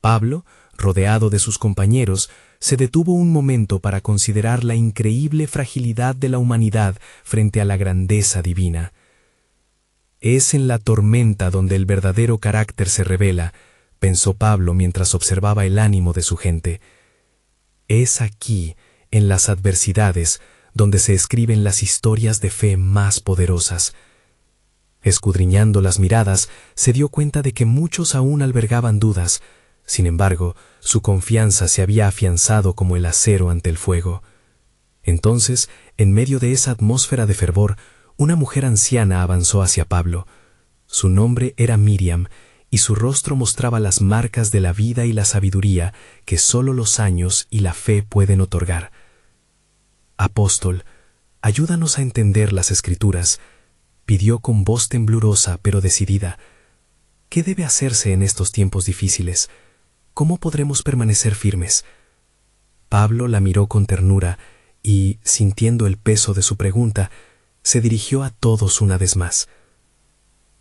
Pablo, rodeado de sus compañeros, se detuvo un momento para considerar la increíble fragilidad de la humanidad frente a la grandeza divina. «Es en la tormenta donde el verdadero carácter se revela», pensó Pablo mientras observaba el ánimo de su gente. «Es aquí, en las adversidades, donde se escriben las historias de fe más poderosas». Escudriñando las miradas, se dio cuenta de que muchos aún albergaban dudas. Sin embargo, su confianza se había afianzado como el acero ante el fuego. Entonces, en medio de esa atmósfera de fervor, una mujer anciana avanzó hacia Pablo. Su nombre era Miriam, y su rostro mostraba las marcas de la vida y la sabiduría que solo los años y la fe pueden otorgar. Apóstol, ayúdanos a entender las Escrituras, pidió con voz temblorosa pero decidida. ¿Qué debe hacerse en estos tiempos difíciles? ¿Cómo podremos permanecer firmes? Pablo la miró con ternura y, sintiendo el peso de su pregunta, se dirigió a todos una vez más.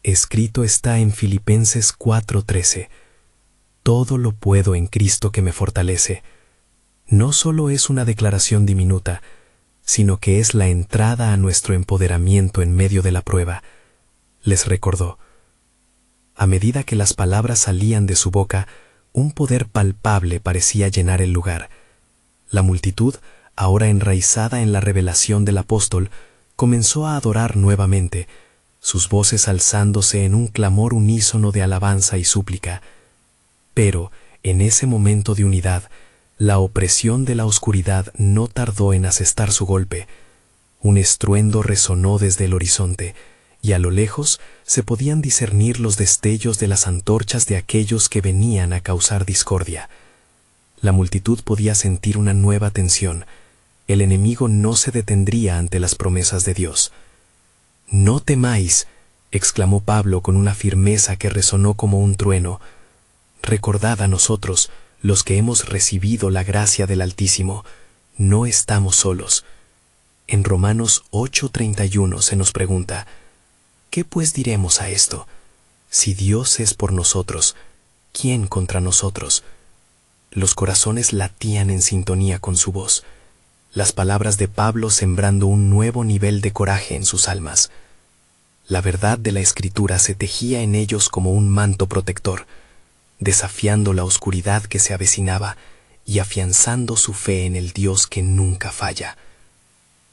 Escrito está en Filipenses 4:13. Todo lo puedo en Cristo que me fortalece. No solo es una declaración diminuta, sino que es la entrada a nuestro empoderamiento en medio de la prueba. Les recordó. A medida que las palabras salían de su boca, un poder palpable parecía llenar el lugar. La multitud, ahora enraizada en la revelación del apóstol, comenzó a adorar nuevamente, sus voces alzándose en un clamor unísono de alabanza y súplica. Pero, en ese momento de unidad, la opresión de la oscuridad no tardó en asestar su golpe. Un estruendo resonó desde el horizonte, y a lo lejos se podían discernir los destellos de las antorchas de aquellos que venían a causar discordia. La multitud podía sentir una nueva tensión. El enemigo no se detendría ante las promesas de Dios. «No temáis», exclamó Pablo con una firmeza que resonó como un trueno. «Recordad a nosotros, los que hemos recibido la gracia del Altísimo, no estamos solos». En Romanos 8:31 se nos pregunta, ¿qué pues diremos a esto? Si Dios es por nosotros, ¿quién contra nosotros? Los corazones latían en sintonía con su voz. Las palabras de Pablo sembrando un nuevo nivel de coraje en sus almas. La verdad de la Escritura se tejía en ellos como un manto protector, desafiando la oscuridad que se avecinaba y afianzando su fe en el Dios que nunca falla.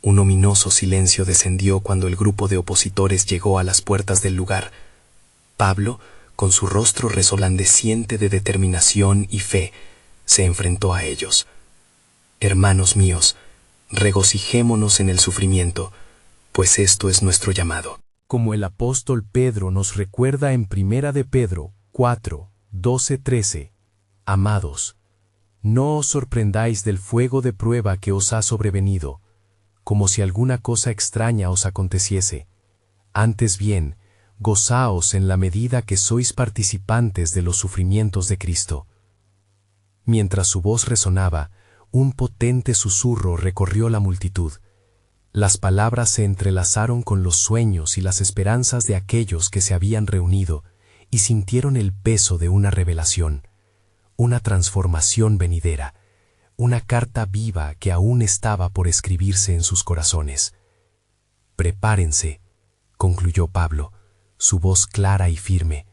Un ominoso silencio descendió cuando el grupo de opositores llegó a las puertas del lugar. Pablo, con su rostro resplandeciente de determinación y fe, se enfrentó a ellos. Hermanos míos, regocijémonos en el sufrimiento, pues esto es nuestro llamado. Como el apóstol Pedro nos recuerda en 1 de Pedro 4:12-13, amados, no os sorprendáis del fuego de prueba que os ha sobrevenido, como si alguna cosa extraña os aconteciese. Antes bien, gozaos en la medida que sois participantes de los sufrimientos de Cristo. Mientras su voz resonaba, un potente susurro recorrió la multitud. Las palabras se entrelazaron con los sueños y las esperanzas de aquellos que se habían reunido y sintieron el peso de una revelación, una transformación venidera, una carta viva que aún estaba por escribirse en sus corazones. Prepárense, concluyó Pablo, su voz clara y firme,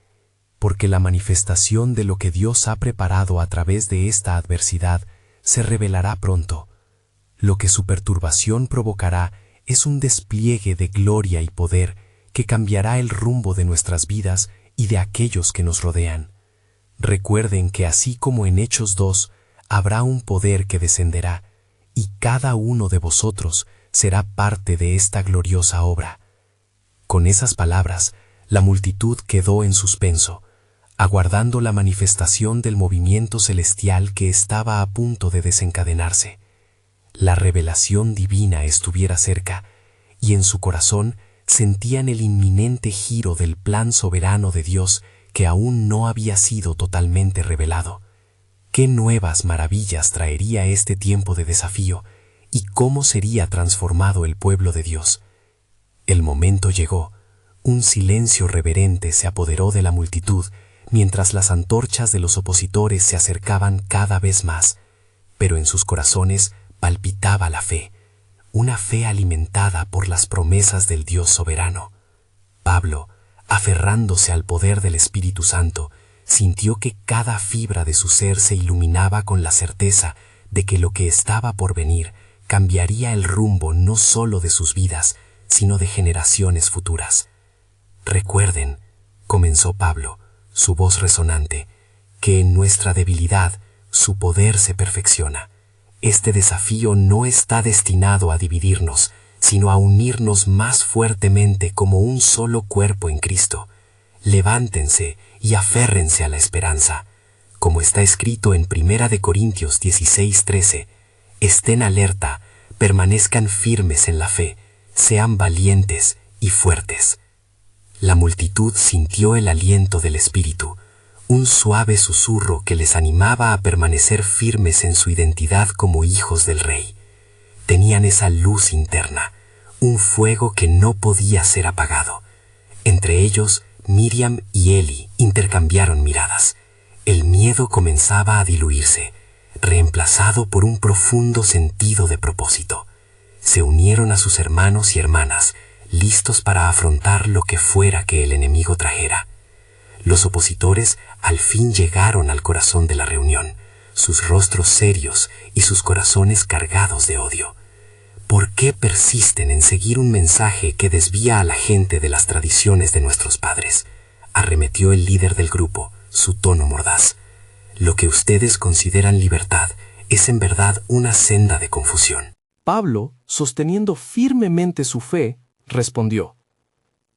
porque la manifestación de lo que Dios ha preparado a través de esta adversidad se revelará pronto. Lo que su perturbación provocará es un despliegue de gloria y poder que cambiará el rumbo de nuestras vidas y de aquellos que nos rodean. Recuerden que así como en Hechos 2, habrá un poder que descenderá, y cada uno de vosotros será parte de esta gloriosa obra. Con esas palabras, la multitud quedó en suspenso, aguardando la manifestación del movimiento celestial que estaba a punto de desencadenarse. La revelación divina estuviera cerca, y en su corazón sentían el inminente giro del plan soberano de Dios que aún no había sido totalmente revelado. ¿Qué nuevas maravillas traería este tiempo de desafío y cómo sería transformado el pueblo de Dios? El momento llegó, un silencio reverente se apoderó de la multitud mientras las antorchas de los opositores se acercaban cada vez más, pero en sus corazones palpitaba la fe, una fe alimentada por las promesas del Dios soberano. Pablo, aferrándose al poder del Espíritu Santo, sintió que cada fibra de su ser se iluminaba con la certeza de que lo que estaba por venir cambiaría el rumbo no solo de sus vidas, sino de generaciones futuras. Recuerden, comenzó Pablo, su voz resonante, que en nuestra debilidad su poder se perfecciona. Este desafío no está destinado a dividirnos, sino a unirnos más fuertemente como un solo cuerpo en Cristo. Levántense y aférrense a la esperanza. Como está escrito en 1 Corintios 16:13, estén alerta, permanezcan firmes en la fe, sean valientes y fuertes. La multitud sintió el aliento del Espíritu, un suave susurro que les animaba a permanecer firmes en su identidad como hijos del Rey. Tenían esa luz interna, un fuego que no podía ser apagado. Entre ellos, Miriam y Eli intercambiaron miradas. El miedo comenzaba a diluirse, reemplazado por un profundo sentido de propósito. Se unieron a sus hermanos y hermanas, listos para afrontar lo que fuera que el enemigo trajera. Los opositores al fin llegaron al corazón de la reunión, sus rostros serios y sus corazones cargados de odio. ¿Por qué persisten en seguir un mensaje que desvía a la gente de las tradiciones de nuestros padres? Arremetió el líder del grupo, su tono mordaz. Lo que ustedes consideran libertad es en verdad una senda de confusión. Pablo, sosteniendo firmemente su fe, respondió: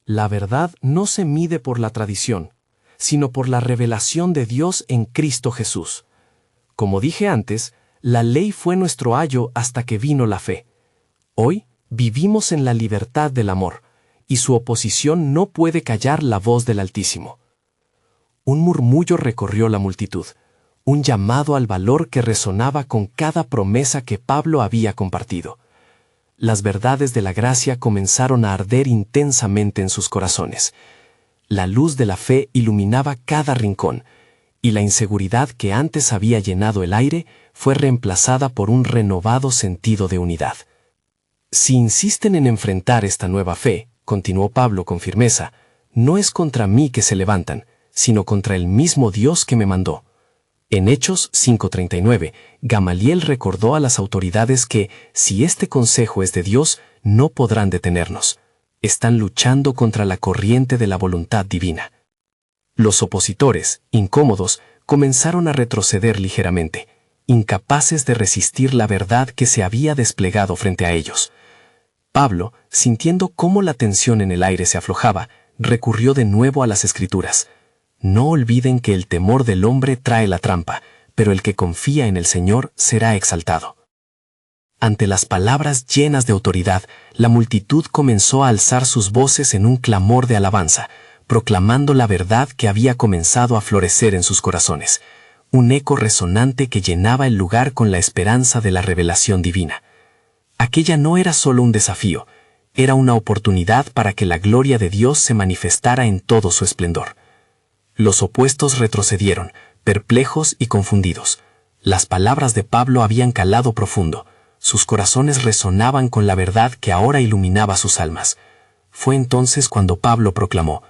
La verdad no se mide por la tradición, sino por la revelación de Dios en Cristo Jesús. Como dije antes, la ley fue nuestro ayo hasta que vino la fe. Hoy vivimos en la libertad del amor, y su oposición no puede callar la voz del Altísimo. Un murmullo recorrió la multitud, un llamado al valor que resonaba con cada promesa que Pablo había compartido. Las verdades de la gracia comenzaron a arder intensamente en sus corazones. La luz de la fe iluminaba cada rincón, y la inseguridad que antes había llenado el aire fue reemplazada por un renovado sentido de unidad. Si insisten en enfrentar esta nueva fe, continuó Pablo con firmeza, no es contra mí que se levantan, sino contra el mismo Dios que me mandó. En Hechos 5:39, Gamaliel recordó a las autoridades que, si este consejo es de Dios, no podrán detenernos. Están luchando contra la corriente de la voluntad divina. Los opositores, incómodos, comenzaron a retroceder ligeramente, incapaces de resistir la verdad que se había desplegado frente a ellos. Pablo, sintiendo cómo la tensión en el aire se aflojaba, recurrió de nuevo a las Escrituras. No olviden que el temor del hombre trae la trampa, pero el que confía en el Señor será exaltado. Ante las palabras llenas de autoridad, la multitud comenzó a alzar sus voces en un clamor de alabanza, proclamando la verdad que había comenzado a florecer en sus corazones, un eco resonante que llenaba el lugar con la esperanza de la revelación divina. Aquella no era solo un desafío, era una oportunidad para que la gloria de Dios se manifestara en todo su esplendor. Los opuestos retrocedieron, perplejos y confundidos. Las palabras de Pablo habían calado profundo, sus corazones resonaban con la verdad que ahora iluminaba sus almas. Fue entonces cuando Pablo proclamó: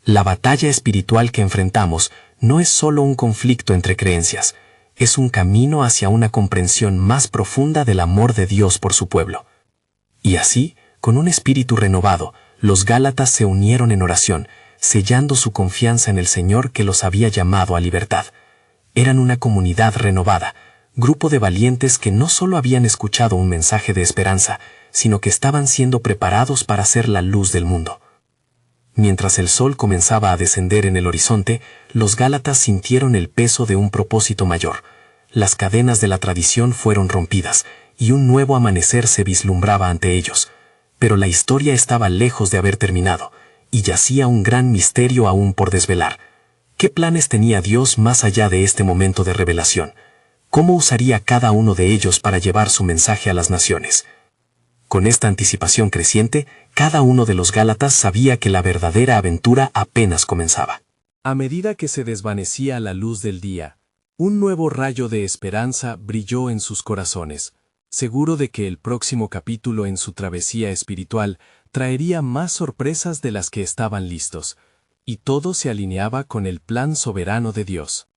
La batalla espiritual que enfrentamos no es solo un conflicto entre creencias, es un camino hacia una comprensión más profunda del amor de Dios por su pueblo. Y así, con un espíritu renovado, los Gálatas se unieron en oración, sellando su confianza en el Señor que los había llamado a libertad. Eran una comunidad renovada, grupo de valientes que no solo habían escuchado un mensaje de esperanza, sino que estaban siendo preparados para ser la luz del mundo. Mientras el sol comenzaba a descender en el horizonte, los Gálatas sintieron el peso de un propósito mayor. Las cadenas de la tradición fueron rompidas, y un nuevo amanecer se vislumbraba ante ellos. Pero la historia estaba lejos de haber terminado, y yacía un gran misterio aún por desvelar. ¿Qué planes tenía Dios más allá de este momento de revelación? ¿Cómo usaría cada uno de ellos para llevar su mensaje a las naciones? Con esta anticipación creciente, cada uno de los Gálatas sabía que la verdadera aventura apenas comenzaba. A medida que se desvanecía la luz del día, un nuevo rayo de esperanza brilló en sus corazones, seguro de que el próximo capítulo en su travesía espiritual traería más sorpresas de las que estaban listos, y todo se alineaba con el plan soberano de Dios.